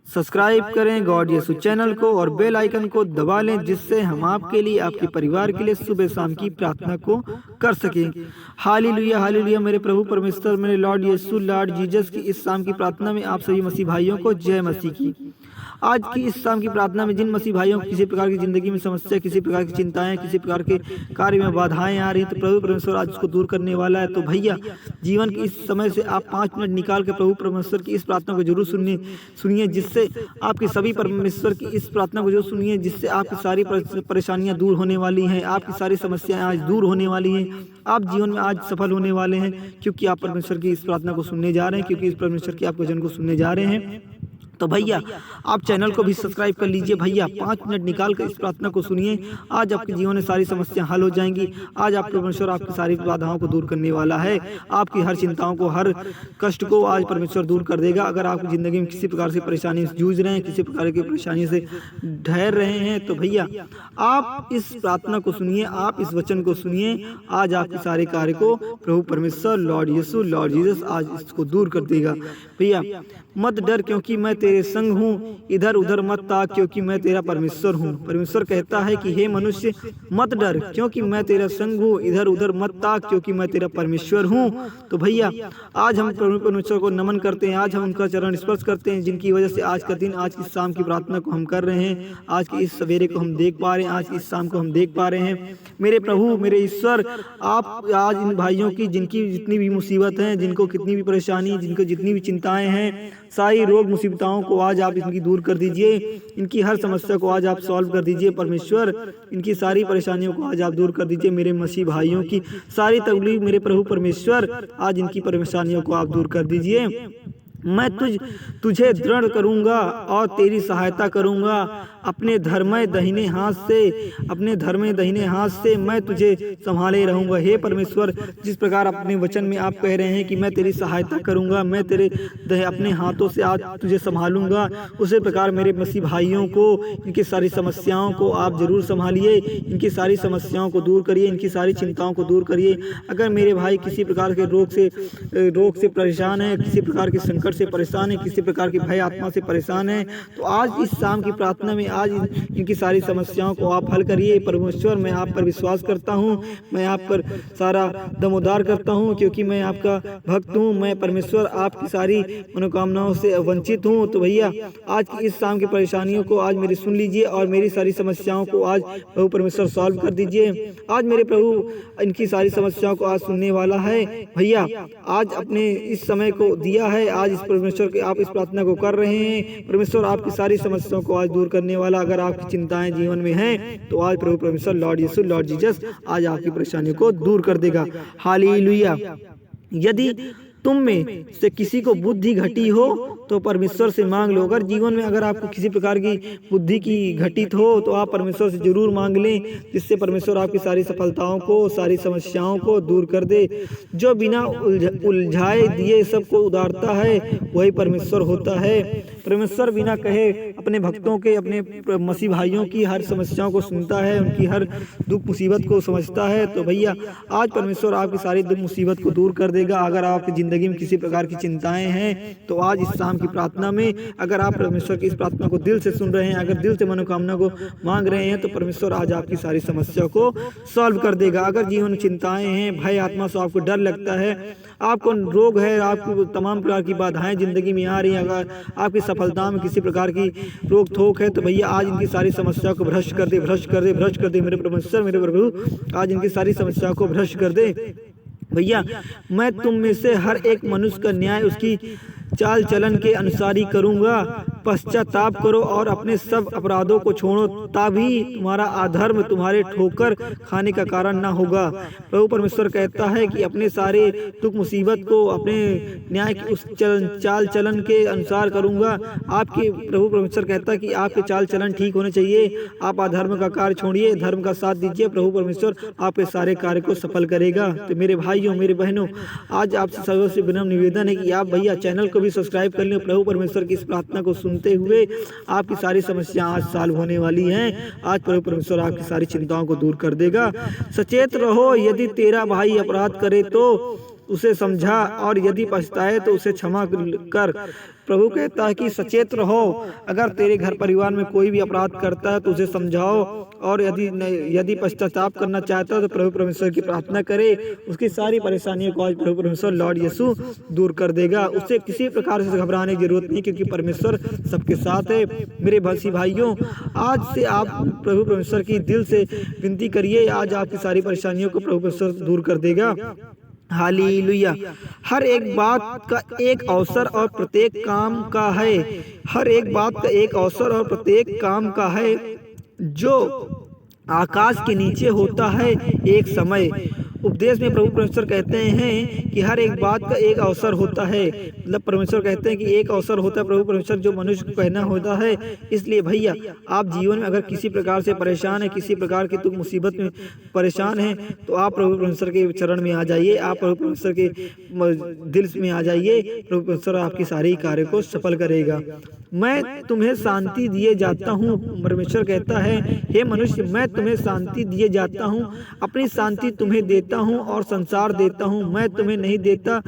Subscribe करें God यीशु channel को और बेल आइकन को दबा लें, जिससे हम आपके लिए, आपके परिवार के लिए सुबह शाम की प्रार्थना को कर सकें। Hallelujah hallelujah. मेरे प्रभु परमेश्वर, मेरे लॉर्ड यीशु लॉर्ड जीसस की इस शाम की प्रार्थना में आप सभी मसीह भाइयों को जय मसीह की। आज की इस शाम की प्रार्थना में जिन मसीह भाइयों को किसी प्रकार की जिंदगी में समस्या, किसी प्रकार की चिंताएं, किसी प्रकार के कार्य में बाधाएं आ रही हैं, तो प्रभु परमेश्वर आज उसको दूर करने वाला है। तो भैया, जीवन के इस समय से आप 5 मिनट निकाल के प्रभु परमेश्वर की इस प्रार्थना को जरूर सुनिए, जिससे आपकी सभी परमेश्वर की इस प्रार्थना को जरूर सुनिए, जिससे आपकी सारी परेशानियां दूर होने वाली हैं, आपकी सारी समस्याएं आज दूर होने वाली हैं, आप जीवन में आज सफल होने वाले हैं, क्योंकि आप परमेश्वर की इस प्रार्थना को सुनने जा रहे हैं, क्योंकि इस परमेश्वर की आप वचन को सुनने जा रहे हैं। तो भैया, आप चैनल को भी सब्सक्राइब कर लीजिए। भैया 5 मिनट निकाल कर इस प्रार्थना को सुनिए। आज आपके जीवन में सारी समस्याएं हल हो जाएंगी। आज आप परमेश्वर आपकी सारी बाधाओं को दूर करने वाला है, आपकी हर चिंताओं को, हर कष्ट को आज परमेश्वर दूर कर देगा। अगर आपकी ज़िंदगी में किसी प्रकार से परेशानी से जूझ रहे हैं, किसी प्रकार की परेशानी से ठहर रहे हैं, तो भैया आप इस प्रार्थना को सुनिए, आप इस वचन को सुनिए। आज आपके सारे कार्य को प्रभु परमेश्वर लॉर्ड यीशु लॉर्ड जीसस आज इसको दूर कर देगा। भैया, मत डर क्योंकि मैं तेरे संग हूँ, इधर उधर मत ताक क्योंकि मैं तेरा परमेश्वर हूँ। परमेश्वर कहता है कि हे मनुष्य, मत डर क्योंकि मैं तेरा संग हूँ, इधर उधर मत ताक क्योंकि मैं तेरा परमेश्वर हूँ। तो भैया, आज हम प्रभु परमेश्वर को नमन करते हैं, आज हम उनका चरण स्पर्श करते हैं, जिनकी वजह से आज का दिन, आज की शाम की प्रार्थना को हम कर रहे हैं, आज की इस सवेरे को हम देख पा रहे हैं, आज की इस शाम को हम देख पा रहे हैं। मेरे प्रभु, मेरे ईश्वर, आप आज इन भाइयों की, जिनकी जितनी भी मुसीबत हैं, जिनको कितनी भी परेशानी, जिनको जितनी भी चिंताएं हैं, सारी रोग मुसीबताओं को आज आप इनकी दूर कर दीजिए, इनकी हर समस्या को आज आप सॉल्व कर दीजिए। परमेश्वर, इनकी सारी परेशानियों को आज आप दूर कर दीजिए। मेरे मसीह भाइयों की सारी तकलीफ, मेरे प्रभु परमेश्वर, आज इनकी परेशानियों को आप दूर कर दीजिए। मैं तुझे दृढ़ करूंगा और तेरी सहायता करूंगा, अपने धर्मय दाहिने हाथ से मैं तुझे संभाले रहूंगा। हे परमेश्वर, जिस प्रकार अपने वचन में आप कह रहे हैं कि मैं तेरी सहायता करूंगा, मैं तेरे अपने हाथों से आज तुझे संभालूंगा, उसी प्रकार मेरे मसीह भाइयों को, इनकी सारी समस्याओं को आप जरूर संभालिए, इनकी सारी समस्याओं को दूर करिए, इनकी सारी चिंताओं को दूर करिए। अगर मेरे भाई किसी प्रकार के रोग से परेशान है, किसी प्रकार के संकट से परेशान है, किसी प्रकार की भय आत्मा से परेशान है, तो आज इस शाम की प्रार्थना में आज इनकी सारी समस्याओं को आप हल करिए। परमेश्वर, मैं आप पर विश्वास करता हूँ, मैं आप पर सारा दमोदार करता हूँ, क्योंकि मैं आपका भक्त हूँ। मैं परमेश्वर आपकी सारी मनोकामनाओं से वंचित हूँ। तो भैया, आज की इस शाम की परेशानियों को आज मेरी सुन लीजिए और मेरी सारी समस्याओं को आज प्रभु परमेश्वर सॉल्व कर दीजिए। आज मेरे प्रभु इनकी सारी समस्याओं को आज सुनने वाला है। भैया, आज अपने इस समय को दिया है, आज इस परमेश्वर के आप इस प्रार्थना को कर रहे हैं। परमेश्वर आपकी सारी समस्याओं को आज दूर करने वाला। अगर आपकी चिंताएं जीवन में हैं, तो आज प्रभु परमेश्वर लॉर्ड यीशु लॉर्ड जीसस आज आपकी परेशानियों को दूर कर देगा। हालेलुया। यदि तुम में से किसी को बुद्धि घटी हो तो परमेश्वर से मांग लो। अगर जीवन में अगर आपको किसी प्रकार की बुद्धि की घटित हो, तो आप परमेश्वर से जरूर मांग लें, जिससे परमेश्वर आपकी सारी सफलताओं को, सारी समस्याओं को दूर कर दे। जो बिना उलझाए दिए सबको उदारता है, वही परमेश्वर होता है। परमेश्वर बिना कहे अपने भक्तों के, अपने मसीह भाइयों की हर समस्याओं को सुनता है, उनकी हर दुख मुसीबत को समझता है। तो भैया, आज परमेश्वर आपकी सारी दुख मुसीबत को दूर कर देगा। अगर आपकी जिंदगी में किसी प्रकार की चिंताएं हैं, तो आज इस शाम की प्रार्थना में अगर आप परमेश्वर की इस प्रार्थना को दिल से सुन रहे हैं, अगर दिल से मनोकामना को मांग रहे हैं, तो परमेश्वर आज आपकी सारी समस्या को सॉल्व कर देगा। अगर जीवन में चिंताएं हैं, भय आत्मा से आपको डर लगता है, आपको रोग है, आपको तमाम प्रकार की बाधाएं जिंदगी में आ रही हैं, अगर आपकी सफलता में किसी प्रकार की रोक थोक है, तो भैया आज इनकी सारी समस्या को भ्रष्ट कर दे, भ्रष्ट कर दे, भ्रष्ट कर दे। मेरे परमेश्वर, मेरे प्रभु, आज इनकी सारी समस्या को भ्रष्ट कर दे। भैया, मैं तुम में से हर एक मनुष्य का न्याय उसकी चाल चलन के अनुसार ही करूंगा। पश्चाताप करो और अपने सब अपराधों को छोड़ो, तभी तुम्हारा अधर्म तुम्हारे ठोकर खाने का कारण ना होगा। प्रभु परमेश्वर कहता है कि अपने सारे दुख मुसीबत को अपने न्याय की उस चाल चलन के अनुसार करूंगा। आपके प्रभु परमेश्वर कहता है कि आपके चाल चलन ठीक होने चाहिए। आप अधर्म का कार्य छोड़िए, धर्म का साथ दीजिए। प्रभु परमेश्वर आपके सारे कार्य को सफल करेगा। तो मेरे भाइयों, मेरे बहनों, आज आपसे सबसे विनम्र निवेदन है कि आप भैया चैनल को भी सब्सक्राइब कर लें। प्रभु परमेश्वर की इस प्रार्थना को सुनते हुए आपकी सारी समस्या आज सॉल्व होने वाली हैं। आज प्रभु परमेश्वर आपकी सारी चिंताओं को दूर कर देगा। सचेत रहो, यदि तेरा भाई अपराध करे तो उसे समझा और यदि पछताए तो उसे क्षमा कर। प्रभु कहता है कि सचेत रहो, अगर तेरे घर परिवार में कोई भी अपराध करता है तो उसे समझाओ, और यदि पश्चाताप करना चाहता है तो प्रभु परमेश्वर की प्रार्थना करे। उसकी सारी परेशानियों को आज प्रभु परमेश्वर लॉर्ड यीशु दूर कर देगा। उसे किसी प्रकार से घबराने की जरूरत नहीं, क्योंकि परमेश्वर सबके साथ है। मेरे भाई भाइयों, आज से आप प्रभु परमेश्वर की दिल से विनती करिए, आज आपकी सारी परेशानियों को प्रभु परमेश्वर दूर कर देगा। हालेलुया। हर एक बात का एक अवसर और प्रत्येक काम का है। हर एक बात का एक अवसर और प्रत्येक काम का है। जो आकाश के नीचे होता है एक समय। उपदेश में प्रभु परमेश्वर कहते हैं कि हर एक बात का एक अवसर होता है। मतलब परमेश्वर कहते हैं कि एक अवसर होता है प्रभु परमेश्वर जो मनुष्य को कहना होता है। इसलिए भैया, आप जीवन में अगर किसी प्रकार से परेशान है, किसी प्रकार की दुख मुसीबत में परेशान है, तो आप प्रभु परमेश्वर के चरण में आ जाइए, आप प्रभु परमेश्वर के दिल में आ जाइए। प्रभु परमेश्वर आपकी सारी कार्य को सफल करेगा। मैं तुम्हें शांति दिए जाता हूँ, परमेश्वर कहता है, हे मनुष्य, मैं तुम्हें शांति दिए जाता हूँ, अपनी शांति तुम्हें देता हूँ और संसार देता हूँ। मैं तुम्हें नहीं देता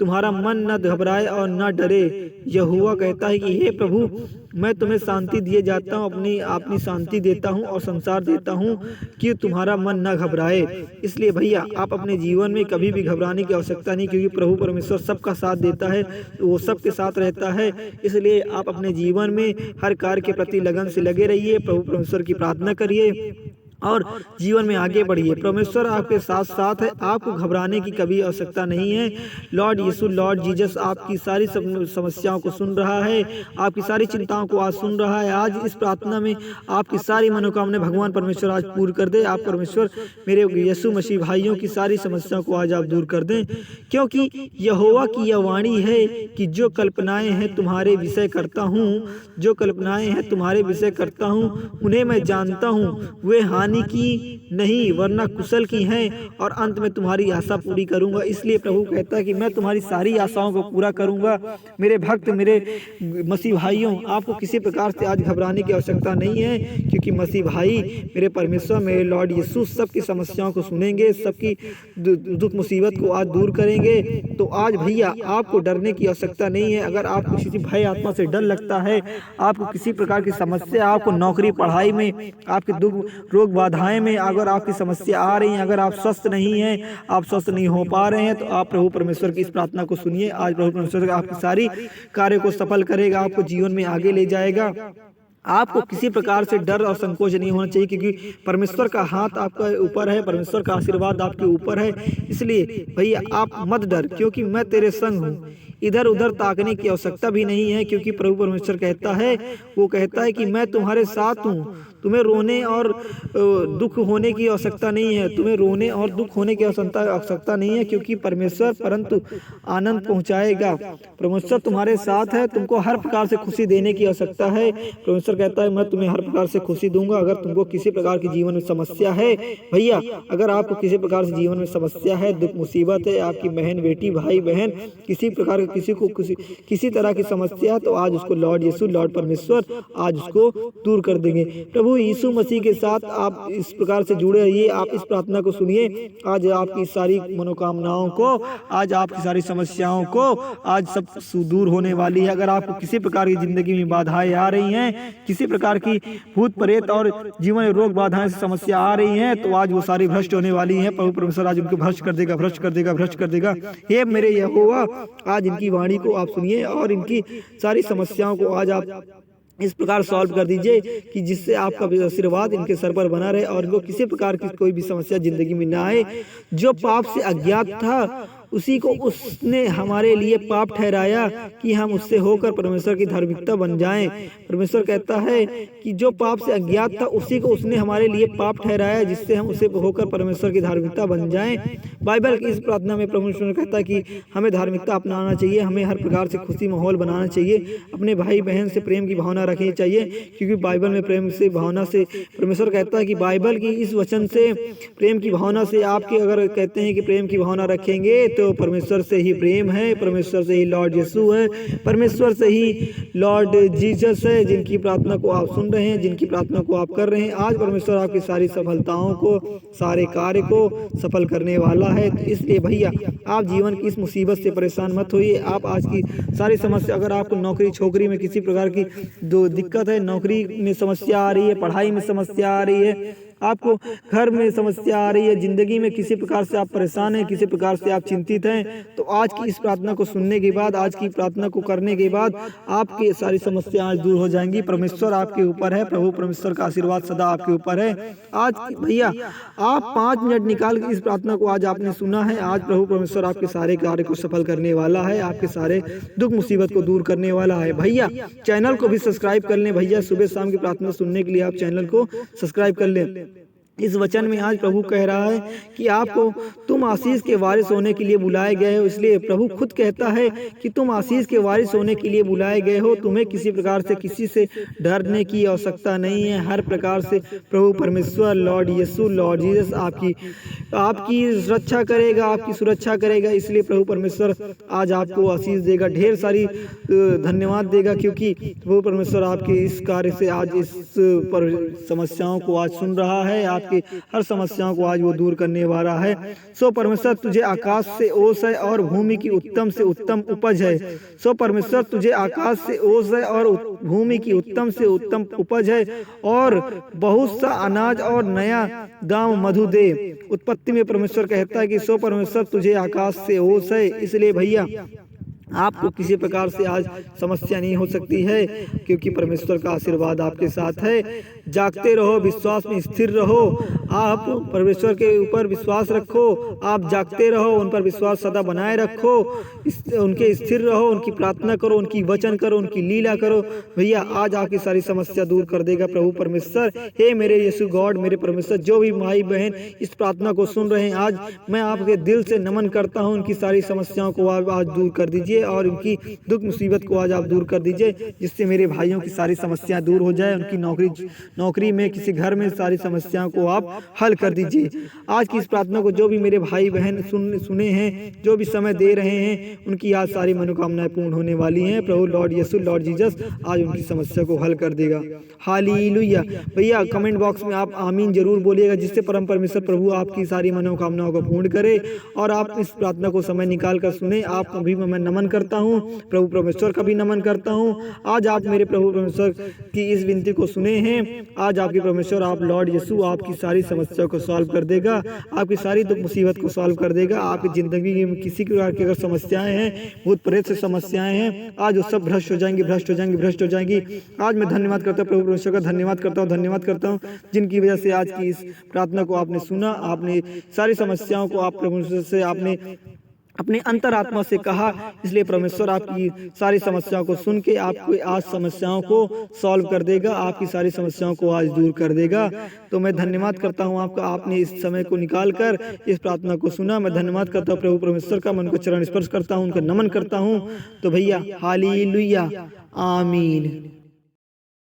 तुम्हारा मन न घबराए और न डरे। यहोवा कहता है कि हे प्रभु, मैं तुम्हें शांति दिए जाता हूँ, अपनी शांति देता हूँ और संसार देता हूँ कि तुम्हारा मन न घबराए। इसलिए भैया, आप अपने जीवन में कभी भी घबराने की आवश्यकता नहीं, क्योंकि प्रभु परमेश्वर सबका साथ देता है, वो सबके साथ रहता है। इसलिए आप अपने जीवन में हर कार्य के प्रति लगन से लगे रहिए, प्रभु परमेश्वर की प्रार्थना करिए और जीवन में आगे बढ़िए। परमेश्वर आपके साथ साथ है, आपको घबराने की कभी आवश्यकता नहीं है। लॉर्ड यीशु, लॉर्ड जीसस आपकी सारी समस्याओं को सुन रहा है, आपकी सारी चिंताओं को आज सुन रहा है। आज इस प्रार्थना में आपकी सारी मनोकामना भगवान परमेश्वर आज पूर्ण कर दे। आप परमेश्वर मेरे यीशु मसीह भाइयों की सारी समस्याओं को आज आप दूर कर दें, क्योंकि यहोवा की यह वाणी है कि जो कल्पनाएं हैं तुम्हारे विषय करता हूँ, जो कल्पनाएं हैं तुम्हारे विषय करता हूँ, उन्हें मैं जानता हूँ। वे हानि की नहीं वरना कुशल की हैं, और अंत में तुम्हारी आशा पूरी करूंगा। इसलिए प्रभु कहता है कि मैं तुम्हारी सारी आशाओं को पूरा करूंगा। मेरे भक्त, मेरे मसीह भाइयों, आपको किसी प्रकार से आज घबराने की आवश्यकता नहीं है, क्योंकि मसीह भाई, मेरे परमेश्वर, मेरे लॉर्ड यीशु सबकी समस्याओं को सुनेंगे, सबकी दुख मुसीबत को आज दूर करेंगे। तो आज भैया, आपको डरने की आवश्यकता नहीं है। अगर आपको किसी भय आत्मा से डर लगता है, आपको किसी प्रकार की समस्या, आपको नौकरी पढ़ाई में, आपके दुख रोग बाधाएं में अगर आपकी समस्या आ रही है, अगर आप स्वस्थ नहीं हैं, आप स्वस्थ नहीं हो पा रहे हैं, तो आप प्रभु परमेश्वर की इस प्रार्थना को सुनिए। आज प्रभु परमेश्वर आपकी सारी कार्य को सफल करेगा, आपको जीवन में आगे ले जाएगा। आपको किसी प्रकार से डर और संकोच नहीं होना चाहिए, क्योंकि परमेश्वर का हाथ आपका ऊपर है, परमेश्वर का आशीर्वाद आपके ऊपर है। इसलिए भैया, आप मत डर, क्योंकि मैं तेरे संग हूँ। इधर उधर ताकने की आवश्यकता भी नहीं है, क्योंकि प्रभु परमेश्वर कहता है, वो कहता है कि मैं तुम्हारे साथ हूँ। तुम्हें रोने और दुख होने की आवश्यकता नहीं है, तुम्हें रोने और दुख होने की आवश्यकता नहीं है, क्योंकि परमेश्वर परंतु आनंद पहुंचाएगा। परमेश्वर तुम्हारे साथ है, तुमको हर प्रकार से खुशी देने की आवश्यकता है। परमेश्वर कहता है, मैं तुम्हें हर प्रकार से खुशी दूंगा। अगर तुमको किसी प्रकार की जीवन में समस्या है भैया, अगर आपको किसी प्रकार से जीवन में समस्या है, दुख मुसीबत है, आपकी बहन बेटी भाई बहन किसी प्रकार किसी तरह की समस्या है, तो आज उसको लॉर्ड यीशु, लॉर्ड परमेश्वर आज उसको दूर कर देंगे। प्रभु यीशु मसीह के साथ आप इस प्रकार से जुड़े रहिए, आप इस प्रार्थना को सुनिए। आज आपकी सारी मनोकामनाओं को, आज आपकी सारी समस्याओं को आज सब दूर होने वाली है। अगर आपको किसी प्रकार की जिंदगी में बाधाएं आ रही हैं, किसी प्रकार की भूत प्रेत और जीवन रोग बाधाएं से समस्या आ रही हैं, तो आज वो सारी भ्रष्ट होने वाली हैं। प्रभु परमेश्वर आज उनको भ्रष्ट कर देगा, भ्रष्ट कर देगा, भ्रष्ट कर देगा। हे मेरे यहोवा, आज इनकी वाणी को आप सुनिए और इनकी सारी समस्याओं को आज आप इस प्रकार सॉल्व कर दीजिए कि जिससे आपका आशीर्वाद इनके सर पर बना रहे और इनको किसी प्रकार की कोई भी समस्या जिंदगी में ना आए। जो पाप से अज्ञात था, उसी को उसने हमारे लिए पाप ठहराया कि हम उससे होकर परमेश्वर की धार्मिकता बन जाएं। परमेश्वर कहता है कि जो पाप से अज्ञात था, उसी को उसने हमारे लिए पाप ठहराया, जिससे हम उससे होकर परमेश्वर की धार्मिकता बन जाएं। बाइबल की इस प्रार्थना में परमेश्वर कहता है कि हमें धार्मिकता अपनाना चाहिए, हमें हर प्रकार से खुशी माहौल बनाना चाहिए, अपने भाई बहन से प्रेम की भावना रखनी चाहिए, क्योंकि बाइबल में प्रेम से भावना से परमेश्वर कहता है कि बाइबल की इस वचन से प्रेम की भावना से आपके अगर कहते हैं कि प्रेम की भावना रखेंगे, तो परमेश्वर से ही प्रेम है, परमेश्वर से ही लॉर्ड यीशु है, परमेश्वर से ही लॉर्ड जीसस है, जिनकी प्रार्थना को आप सुन रहे हैं, जिनकी प्रार्थना को आप कर रहे हैं। आज परमेश्वर आपकी सारी सफलताओं को, सारे कार्य को सफल करने वाला है। तो इसलिए भैया आप जीवन की इस मुसीबत से परेशान मत होइए। आप आज की सारी समस्या, अगर आपको नौकरी छोकरी में किसी प्रकार की दो दिक्कत है, नौकरी में समस्या आ रही है, पढ़ाई में समस्या आ रही है, आपको घर में समस्या आ रही है, जिंदगी में किसी प्रकार से आप परेशान हैं, किसी प्रकार से आप चिंतित हैं, तो आज की इस प्रार्थना को सुनने के बाद, आज की प्रार्थना को करने के बाद आपकी सारी समस्या आज दूर हो जाएंगी। परमेश्वर आपके ऊपर है, प्रभु परमेश्वर का आशीर्वाद सदा आपके ऊपर है। आज भैया आप 5 मिनट निकाल के इस प्रार्थना को आज आपने सुना है। आज प्रभु परमेश्वर आपके सारे कार्य को सफल करने वाला है, आपके सारे दुख मुसीबत को दूर करने वाला है। भैया चैनल को भी सब्सक्राइब कर लें। भैया सुबह शाम की प्रार्थना सुनने के लिए आप चैनल को सब्सक्राइब कर लें। इस वचन में आज प्रभु कह रहा है कि आपको तुम आशीष के वारिस होने के लिए बुलाए गए हो। इसलिए प्रभु खुद कहता है कि तुम आशीष के वारिस होने के लिए बुलाए गए हो। तुम्हें किसी प्रकार से किसी से डरने की आवश्यकता नहीं है। हर प्रकार से प्रभु परमेश्वर लॉर्ड यीशु, लॉर्ड जीसस आपकी रक्षा करेगा, आपकी सुरक्षा करेगा। इसलिए प्रभु परमेश्वर आज आपको आशीष देगा, ढेर सारी धन्यवाद देगा, क्योंकि प्रभु परमेश्वर आपके इस कार्य से आज इस पर समस्याओं को आज सुन रहा है, आपकी हर समस्याओं को आज वो दूर करने वाला है। सो परमेश्वर तुझे आकाश से ओस है और भूमि की उत्तम से उत्तम उपज है। सो परमेश्वर तुझे आकाश से ओस है और भूमि की उत्तम से उत्तम उपज है, और बहुत सा अनाज और नया दाम मधु दे। उत्पत्ति में परमेश्वर कहता है कि सो परमेश्वर तुझे आकाश से ओस है। इसलिए भैया आपको किसी प्रकार से आज समस्या नहीं हो सकती है, क्योंकि परमेश्वर का आशीर्वाद आपके साथ है। जागते रहो, विश्वास में स्थिर रहो, आप परमेश्वर के ऊपर विश्वास रखो, आप जागते रहो, उन पर विश्वास सदा बनाए रखो, उनके स्थिर रहो, उनकी प्रार्थना करो, उनकी वचन करो, उनकी लीला करो। भैया आज आपकी सारी समस्या दूर कर देगा प्रभु परमेश्वर। हे मेरे यीशु गॉड, मेरे परमेश्वर, जो भी भाई बहन इस प्रार्थना को सुन रहे हैं, आज मैं आपके दिल से नमन करता हूँ। उनकी सारी समस्याओं को आज दूर कर दीजिए और उनकी दुख मुसीबत को आज आप दूर कर दीजिए, जिससे मेरे भाइयों की सारी समस्याएं दूर हो जाए। उनकी नौकरी में, किसी घर में सारी समस्याओं को आप हल कर दीजिए। आज की इस प्रार्थना को जो भी मेरे भाई बहन सुने हैं, जो भी समय दे रहे हैं, उनकी आज सारी मनोकामनाएं पूर्ण होने वाली हैं। प्रभु लॉर्ड यीशु, लॉर्ड जीसस आज उनकी समस्या को हल कर देगा। हालेलुया। भैया कमेंट बॉक्स में आप आमीन जरूर बोलिएगा, जिससे परम परमेश्वर प्रभु आपकी सारी मनोकामनाओं को पूर्ण करे और आप इस प्रार्थना को समय निकाल कर सुने। आपको भी मैं नमन करता हूँ, प्रभु परमेश्वर का भी नमन करता हूँ। आज आप मेरे प्रभु परमेश्वर की इस विनती को सुने हैं। आज आपके परमेश्वर, आप लॉर्ड यीशु आपकी सारी समस्याओं को सॉल्व कर देगा, आपकी सारी दुख मुसीबत को सॉल्व कर देगा। आपकी जिंदगी में किसी प्रकार की अगर समस्याएं हैं, भूत प्रेत से समस्याएं हैं, आज वो सब भ्रष्ट हो जाएंगी, भ्रष्ट हो जाएंगी, भ्रष्ट हो जाएंगी। आज मैं धन्यवाद करता हूँ प्रभु परमेश्वर का, धन्यवाद करता हूँ, धन्यवाद करता हूँ, जिनकी वजह से आज की इस प्रार्थना को आपने सुना, आपने सारी समस्याओं को आप परमेश्वर से आपने अपने अंतरात्मा से कहा। इसलिए परमेश्वर आपकी सारी समस्याओं को सुन के आपको आज समस्याओं को सॉल्व कर देगा, आपकी सारी समस्याओं को आज दूर कर देगा। तो मैं धन्यवाद करता हूं आपका, आपने इस समय को निकाल कर इस प्रार्थना को सुना। मैं धन्यवाद करता हूं प्रभु परमेश्वर का, मैं उनको चरण स्पर्श करता हूं, उनका नमन करता हूं। तो भैया हालेलुया, आमीन।